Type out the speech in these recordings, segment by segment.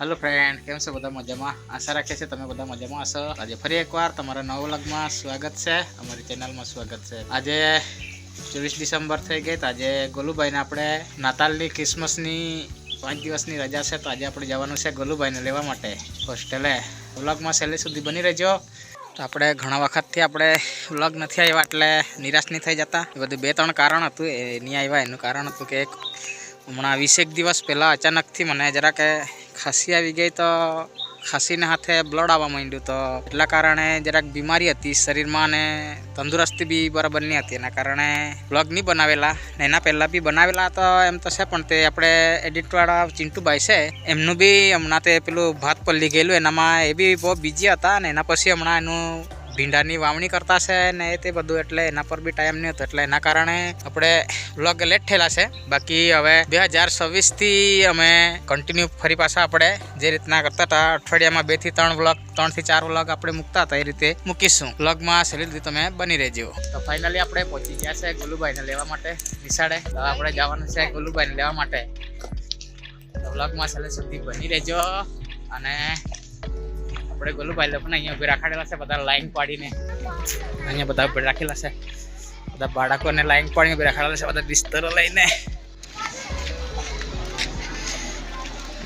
Hello friend केम छो बधा मजामां आशा राखे छे तमे बधा मजामां हशो। आज फरी एकवार तमारा नवा व्लॉगमां स्वागत छे। अमारी चेनलमां स्वागत छे। आज 24 डिसेम्बर थई गई तो आज गोलूभाई ने आपणे नातालनी क्रिसमसनी 5 दिवसनी रजा छे तो आज आपणे जवानुं छे गोलूभाई ने लेवा माटे होस्टेले। व्लॉगमां छेल्ले सुधी बनी रहेजो। तो आपणे घणा वखतथी आपणे व्लॉग नथी आव्या एटले निराश नहीं थई जता। ए बधुं 2-3 कारण हतुं ए नहीं आव्या एनुं कारण हतुं के हमणां 20 दिवस पहला अचानकथी मने जरा के खांसी आई गई तो खांसी ने हाथे ब्लड आवा मांड्યું तो એટલા કારણે જરાક બીમારી હતી શરીરમાં ને તંદુરસ્તી બી બરાબર નહીં હતી એના કારણે વ્લોગ નહીં બનાવેલા ને એના પહેલાં બી બનાવેલા તો એમ તો છે પણ તે આપણે એડિટવાળા ચિંટુભાઈ છે એમનું બી હમણાં તે પેલું ભાત પલ્લી ગયેલું એનામાં એ બી બહુ બિઝી હતા ને એના પછી હમણાં એનું ભીંડાની વાવણી કરતા છે ને તે બધું એટલે એના પર બી ટાઈમ નહીં હતો એટલે એના કારણે આપણે વ્લોગ લેટ થયેલા છે। બાકી હવે 2026 થી અમે કન્ટિન્યુ ફરી પાછા આપણે જે રીતના કરતા હતા અઠવાડિયામાં 2 થી 3 વ્લોગ 3 થી 4 વ્લોગ આપણે મૂકતા હતા એ રીતે મૂકીશું। વ્લોગમાં છેલ્લી સુધી તમે બની રહેજો। તો ફાઇનલી આપણે પહોંચી ગયા છે ગોલુભાઈને લેવા માટે નિશાળે। તો આપણે જવાનું છે ગોલુભાઈને લેવા માટે। તો વ્લોગમાં છેલ્લે સુધી બની રહેજો। અને આપણે ગોલુભાઈ લોકોને અહીંયા ઉભી રાખાડેલા છે બધા લાઈન પાડીને અહીંયા બધા ઉભી રાખેલા છે બધા બાળકોને લાઈન પાડીને ઉભી રાખાડેલા છે બધા બિસ્તરો લઈને।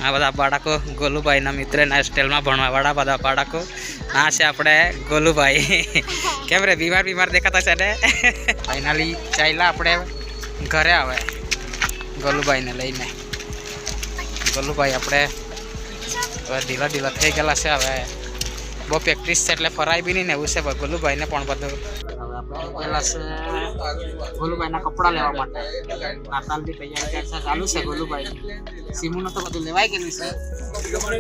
આ બધા બાળકો ગોલુભાઈના મિત્રના હોસ્ટેલમાં ભણવાવાળા બધા બાળકો આ છે આપણે ગોલુભાઈ। કેમ રે બીમાર દેખાતા છે ને? ફાઇનલી ચાલ્યા આપણે ઘરે આવે ગોલુભાઈને લઈને। ગોલુભાઈ આપણે હવે ઢીલા થઈ ગયેલા છે। હવે બહુ પ્રેક્ટિસ છે એટલે ફરાય બી નહીં ને એવું છે ગોલુભાઈને પણ બધું। હવે આપણે ગયેલા છે ગોલુભાઈના કપડાં લેવા માટે। નાતાલની તૈયારી ચાલુ છે ગોલુભાઈ। સીમુનું તો બધું લેવાઈ ગયેલું છે। આપણે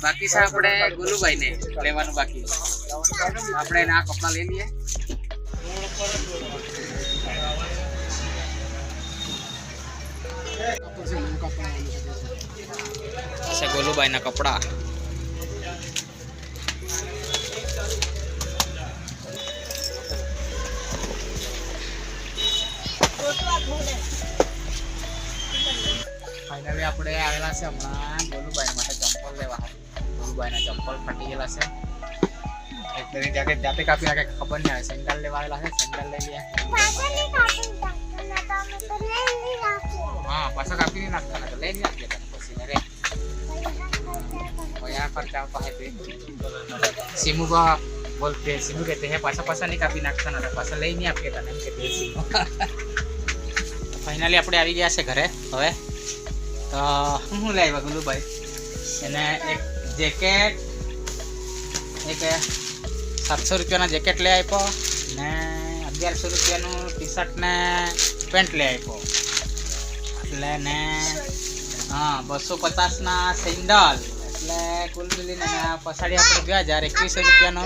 બાકી છે આપણે ગોલુભાઈને લેવાનું બાકી। આપણે આ કપડાં લઈ લઈએ। गोलूभाई कपड़ा फाइनली આપણે આવેલા છે હમણાં ગોલુભાઈ માટે ચંપલ લેવા। ગોલુભાઈના ચંપલ ફાટી ગયેલા છે એટલે જાતે કાપી નાખે ખબર નહીં આવે। સેન્ડલ લેવા આવેલા છે સેન્ડલ લઈ લે। हाँ पासा काफी नहीं नाखता ना ले नहीं नाखता पसी रे और यहाँ पर क्या है पे सिमू का बोलते हैं सिमू कहते हैं पासा नहीं काफी नाखता ना पासा ले नहीं आपके तने कहते हैं सिमू। फाइनली આપણે આવી ગયા છે ઘરે હવે। તો હું લઈ આવ્યા ગોલુભાઈ એને એક જેકેટ એક 700 રૂપિયાના જેકેટ લઈ આપ્યો ને 1100 રૂપિયાનું ટી-શર્ટ ને પેન્ટ લઈ આપ્યો એટલે ને હા 250 ના સેન્ડલ એટલે કુલ મિલીને પછાડી આપણે 2021 રૂપિયાનો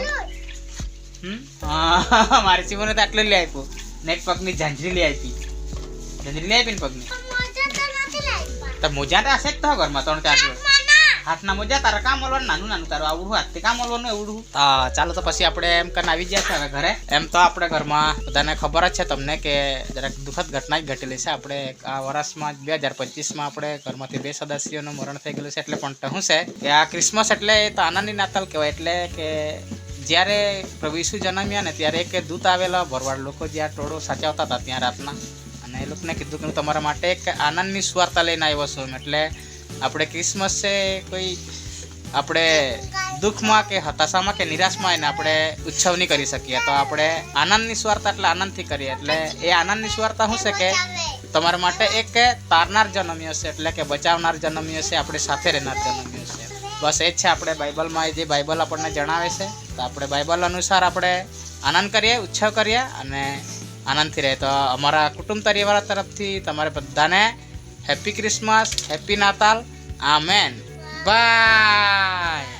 હા મારી ચીવને તો આટલું લઈ આપ્યું ને એક પગની ઝાંઝરી લઈ આપી। ઝાંઝરી લઈ આપી ને પગની તો મોજા તો હશે જ તો ઘરમાં 3-4 હાથના મોજા તારા કામ મળવાનું નાનું તારું આવડું હાથથી કામ મળવાનું એવડું। હા ચાલો તો પછી આપણે એમ કરીને આવી ગયા છે હવે ઘરે। એમ તો આપણે ઘરમાં બધાને ખબર જ છે તમને કે જરાક દુઃખદ ઘટના જ ઘટેલી છે। આપણે આ વર્ષમાં 2025માં આપણે ઘરમાંથી 2 સદસ્યોનું મરણ થઈ ગયેલું છે એટલે પણ શું છે કે આ ક્રિસમસ એટલે તો આનંદની નાતાલ કહેવાય। એટલે કે જ્યારે પ્રભુ ઈસુ જન્મ્યા ને ત્યારે એક દૂત આવેલા ભરવાડ લોકો જ્યાં ટોળો સાચવતા હતા ત્યાં રાતના અને એ લોકોને કીધું કે હું તમારા માટે એક આનંદની સુવાર્તા લઈને આવ્યો છું। એટલે આપણે ક્રિસમસ છે કોઈ આપણે દુઃખમાં કે હતાશામાં કે નિરાશમાં એને આપણે ઉત્સવ નહીં કરી શકીએ તો આપણે આનંદની સ્વાર્તા એટલે આનંદથી કરીએ। એટલે એ આનંદની સ્વાર્તા શું છે કે તમારા માટે એક તારનાર જન્મ્યો છે એટલે કે બચાવનાર જન્મ્યો છે આપણે સાથે રહેનાર જન્મ્યો છે। બસ એ જ છે આપણે બાઇબલમાં જે બાઇબલ આપણને જણાવે છે તો આપણે બાઇબલ અનુસાર આપણે આનંદ કરીએ ઉત્સવ કરીએ અને આનંદથી રહે। તો અમારા કુટુંબ પરિવાર તરફથી તમારે બધાને હેપી ક્રિસમસ હેપી નાતાલ આમેન બાય।